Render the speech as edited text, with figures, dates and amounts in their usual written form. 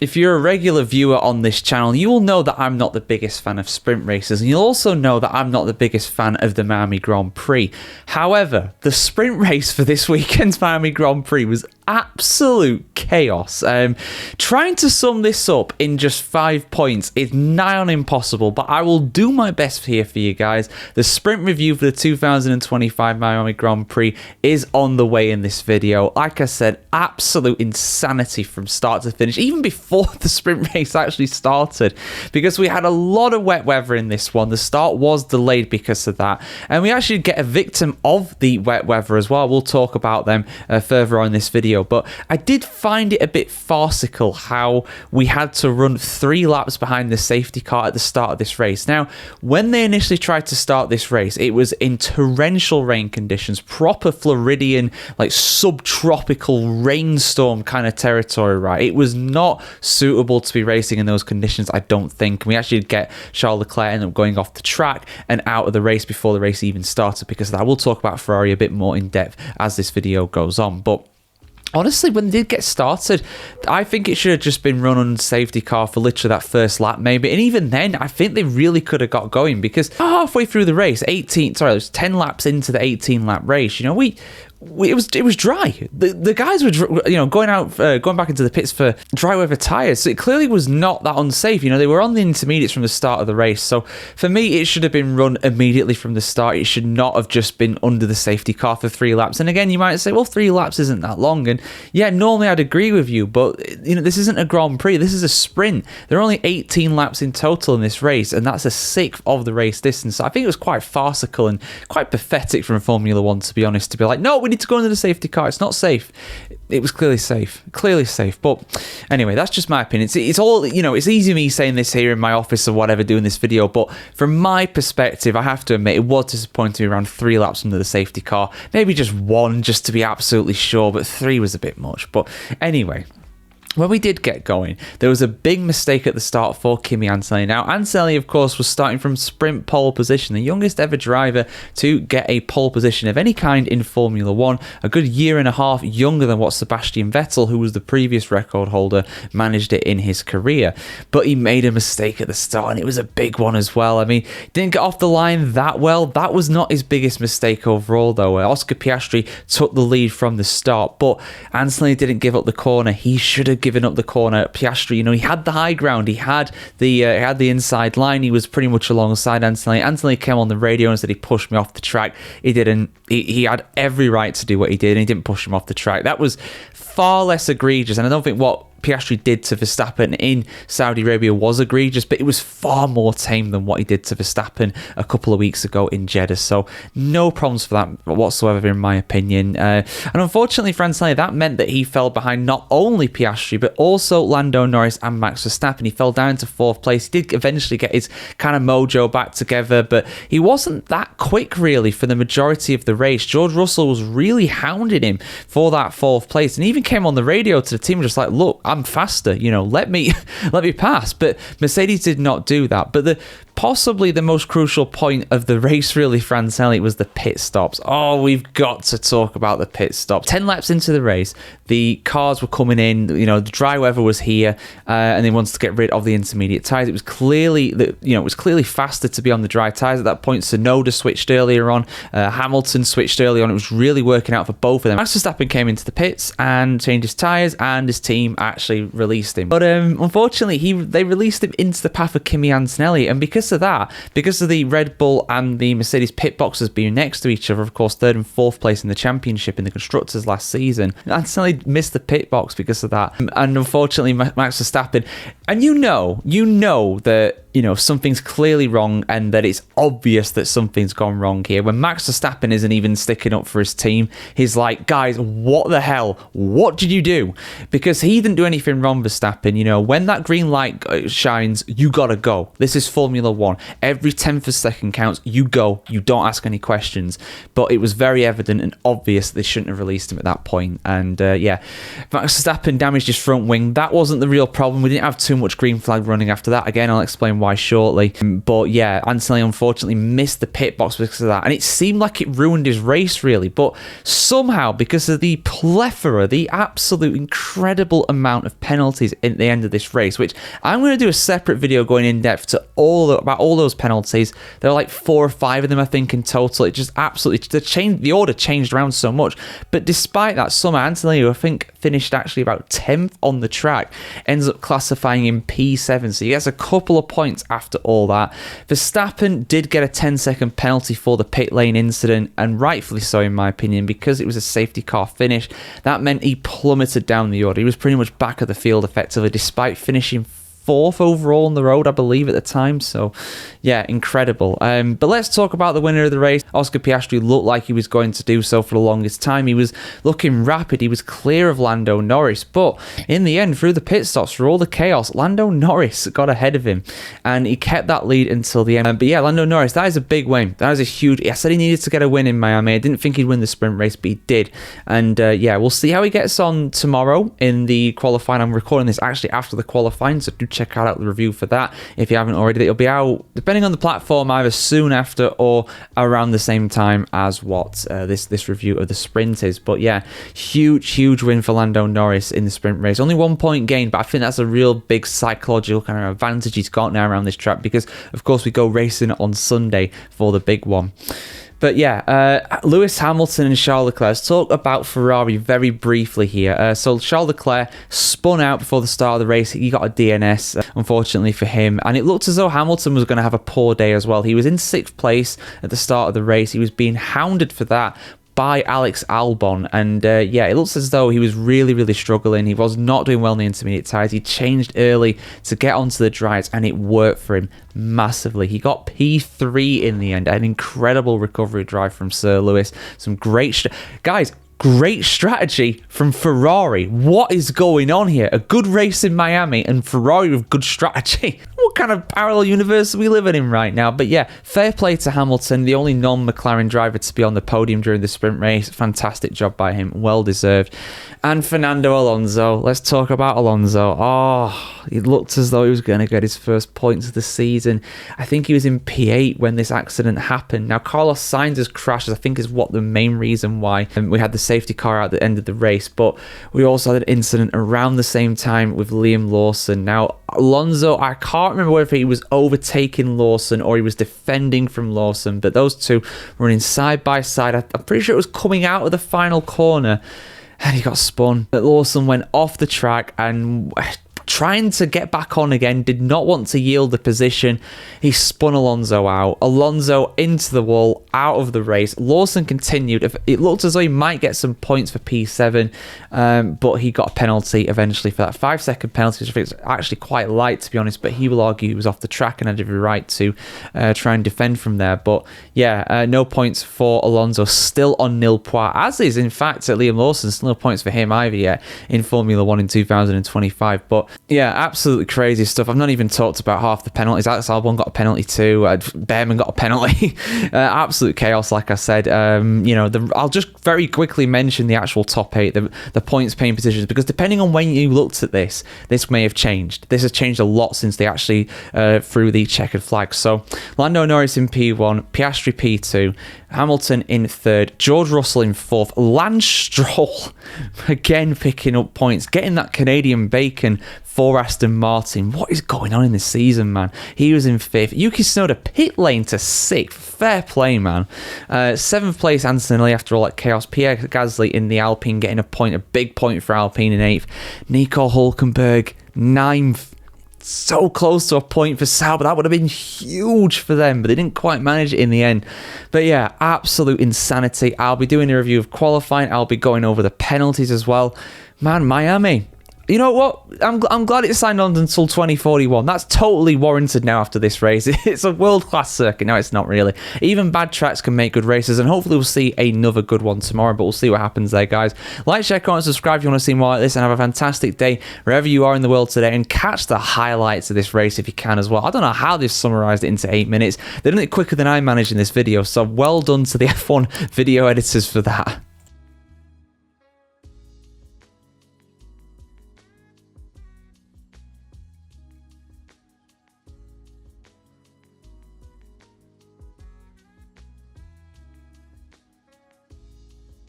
if you're a regular viewer on this channel, you will know that I'm not the biggest fan of sprint races, and you'll also know that I'm not the biggest fan of the Miami Grand Prix. However, the sprint race for this weekend's Miami Grand Prix was absolute chaos. Trying to sum this up in just 5 points is nigh on impossible, but I will do my best here for you guys. The sprint review for the 2025 Miami Grand Prix is on the way in this video. Like I said, absolute insanity from start to finish, even before the sprint race actually started, because we had a lot of wet weather in this one. The start was delayed because of that, and we actually get a victim of the wet weather as well. We'll talk about them further on in this video, but I did find it a bit farcical how we had to run 3 laps behind the safety car at the start of this race. Now, when they initially tried to start this race, it was in torrential rain conditions, proper Floridian, like subtropical rainstorm kind of territory, right? It was not suitable to be racing in those conditions, I don't think. We actually get Charles Leclerc end up going off the track and out of the race before the race even started because of that. We'll talk about Ferrari a bit more in depth as this video goes on, but honestly, when they did get started, I think it should have just been run on safety car for literally that first lap, maybe. And even then, I think they really could have got going because halfway through the race, it was 10 laps into the 18-lap race, you know, it was dry. The guys were, going back into the pits for dry weather tires. So it clearly was not that unsafe. You know, they were on the intermediates from the start of the race. So for me, it should have been run immediately from the start. It should not have just been under the safety car for 3 laps. And again, you might say, well, 3 laps isn't that long. And yeah, normally I'd agree with you, but you know, this isn't a Grand Prix. This is a sprint. There are only 18 laps in total in this race, and that's a 1/6 of the race distance. So I think it was quite farcical and quite pathetic from Formula One, to be honest, to be like, no, we need to go under the safety car. It's not safe. It was clearly safe. But anyway, that's just my opinion. It's all, you know, it's easy me saying this here in my office or whatever, doing this video, but from my perspective, I have to admit, it was disappointing around 3 laps under the safety car. Maybe just 1, just to be absolutely sure, but 3 was a bit much. But anyway, when we did get going, there was a big mistake at the start for Kimi Antonelli. Now, Antonelli, of course, was starting from sprint pole position, the youngest ever driver to get a pole position of any kind in Formula One, a good 1.5 years younger than what Sebastian Vettel, who was the previous record holder, managed it in his career. But he made a mistake at the start, and it was a big one as well. I mean, didn't get off the line that well. That was not his biggest mistake overall, though. Oscar Piastri took the lead from the start, but Antonelli didn't give up the corner. He should have given up the corner. Piastri, you know, he had the high ground. He had the inside line. He was pretty much alongside Antonelli. Antonelli came on the radio and said he pushed me off the track. He didn't. He had every right to do what he did, and he didn't push him off the track. That was far less egregious, and I don't think what Piastri did to Verstappen in Saudi Arabia was egregious, but it was far more tame than what he did to Verstappen a couple of weeks ago in Jeddah. So no problems for that whatsoever, in my opinion. And unfortunately for Antonelli, that meant that he fell behind not only Piastri, but also Lando Norris and Max Verstappen. He fell down to 4th place. He did eventually get his kind of mojo back together, but he wasn't that quick, really, for the majority of the race. George Russell was really hounding him for that 4th place, and even came on the radio to the team just like, look, I'm faster, you know, let me pass. But Mercedes did not do that. But possibly the most crucial point of the race, really, for Antonelli, was the pit stops. Oh, we've got to talk about the pit stops. 10 laps into the race, the cars were coming in, you know, the dry weather was here, and they wanted to get rid of the intermediate tyres. It was clearly faster to be on the dry tyres at that point. Tsunoda switched earlier on, Hamilton switched early on. It was really working out for both of them. Max Verstappen came into the pits and changed his tyres, and his team actually released him. But unfortunately, they released him into the path of Kimi Antonelli, and because of that, because of the Red Bull and the Mercedes pit boxes being next to each other, of course, 3rd and 4th place in the championship in the constructors last season, Antonelli missed the pit box because of that. And unfortunately, Max Verstappen, and you know that, you know, something's clearly wrong and that it's obvious that something's gone wrong here. When Max Verstappen isn't even sticking up for his team, he's like, guys, what the hell? What did you do? Because he didn't do anything wrong, Verstappen. You know, when that green light shines, you gotta go. This is Formula One. Every 10th of a second counts. You go. You don't ask any questions. But it was very evident and obvious they shouldn't have released him at that point. And yeah, Max Verstappen damaged his front wing. That wasn't the real problem. We didn't have too much green flag running after that. Again, I'll explain why shortly. But yeah, Antonelli unfortunately missed the pit box because of that. And it seemed like it ruined his race, really. But somehow, because of the plethora, the absolute incredible amount of penalties at the end of this race, which I'm going to do a separate video going in depth to about all those penalties. There are like 4 or 5 of them, I think, in total. It just absolutely, the order changed around so much. But despite that, somehow Antonelli, who I think finished actually about 10th on the track, ends up classifying in P7. So he gets a couple of points after all that. Verstappen did get a 10-second penalty for the pit lane incident, and rightfully so in my opinion, because it was a safety car finish. That meant he plummeted down the order. He was pretty much back of the field effectively, despite finishing 4th overall on the road, I believe, at the time. So yeah, incredible. But let's talk about the winner of the race. Oscar Piastri looked like he was going to do so for the longest time. He was looking rapid. He was clear of Lando Norris. But in the end, through the pit stops, through all the chaos, Lando Norris got ahead of him. And he kept that lead until the end. But yeah, Lando Norris, that is a big win. That is a huge... I said he needed to get a win in Miami. I didn't think he'd win the sprint race, but he did. And yeah, we'll see how he gets on tomorrow in the qualifying. I'm recording this actually after the qualifying, so do check out the review for that if you haven't already. It'll be out depending on the platform either soon after or around the same time as what this review of the sprint is. But yeah, huge win for Lando Norris in the sprint race. Only 1 point gain, but I think that's a real big psychological kind of advantage he's got now around this track, because of course we go racing on Sunday for the big one. But yeah, Lewis Hamilton and Charles Leclerc. Let's talk about Ferrari very briefly here. So Charles Leclerc spun out before the start of the race. He got a DNS, unfortunately for him. And it looked as though Hamilton was going to have a poor day as well. He was in 6th place at the start of the race. He was being hounded for that by Alex Albon, and yeah, it looks as though he was really struggling. He was not doing well in the intermediate tyres. He changed early to get onto the dries, and it worked for him massively. He got P3 in the end. An incredible recovery drive from Sir Lewis. Some great guys. Great strategy from Ferrari. What is going on here? A good race in Miami and Ferrari with good strategy. What kind of parallel universe are we living in right now? But yeah, fair play to Hamilton, the only non-McLaren driver to be on the podium during the sprint race. Fantastic job by him. Well deserved. And Fernando Alonso. Let's talk about Alonso. Oh, it looked as though he was going to get his first points of the season. I think he was in P8 when this accident happened. Now, Carlos Sainz's crash, I think, is what the main reason why we had the safety car out at the end of the race. But we also had an incident around the same time with Liam Lawson. Now, Alonso, I can't remember whether he was overtaking Lawson or he was defending from Lawson, but those two running side by side. I'm pretty sure it was coming out of the final corner, and he got spun. But Lawson went off the track and trying to get back on again, did not want to yield the position. He spun Alonso out. Alonso into the wall, out of the race. Lawson continued. It looked as though he might get some points for P7, but he got a penalty eventually for that 5-second penalty, which I think is actually quite light, to be honest, but he will argue he was off the track and had every right to try and defend from there. But yeah, no points for Alonso, still on nil points, as is in fact at Liam Lawson. Still no points for him either yet in Formula 1 in 2025. But yeah, absolutely crazy stuff. I've not even talked about half the penalties. Alex Albon got a penalty too. Behrman got a penalty. Absolute chaos, like I said. I'll just very quickly mention the actual top 8, the points paying positions, because depending on when you looked at this may have changed. This has changed a lot since they actually threw the checkered flag. So Lando Norris in P1, Piastri P2, Hamilton in 3rd, George Russell in 4th, Lance Stroll again picking up points, getting that Canadian bacon for Aston Martin. What is going on in this season, man? He was in 5th. Yuki Tsunoda pit lane to 6th. Fair play, man. 7th place, Antonelli, after all that chaos. Pierre Gasly in the Alpine getting a point, a big point for Alpine in 8th. Nico Hülkenberg, 9th. So close to a point for Sauber. That would have been huge for them, but they didn't quite manage it in the end. But yeah, absolute insanity. I'll be doing a review of qualifying. I'll be going over the penalties as well. Man, Miami. You know what? I'm glad it's signed on until 2041. That's totally warranted now after this race. It's a world-class circuit. No, it's not really. Even bad tracks can make good races, and hopefully we'll see another good one tomorrow, but we'll see what happens there, guys. Like, share, comment, subscribe if you want to see more like this, and have a fantastic day wherever you are in the world today, and catch the highlights of this race if you can as well. I don't know how they've summarized it into 8 minutes. They've done it quicker than I managed in this video, so well done to the F1 video editors for that.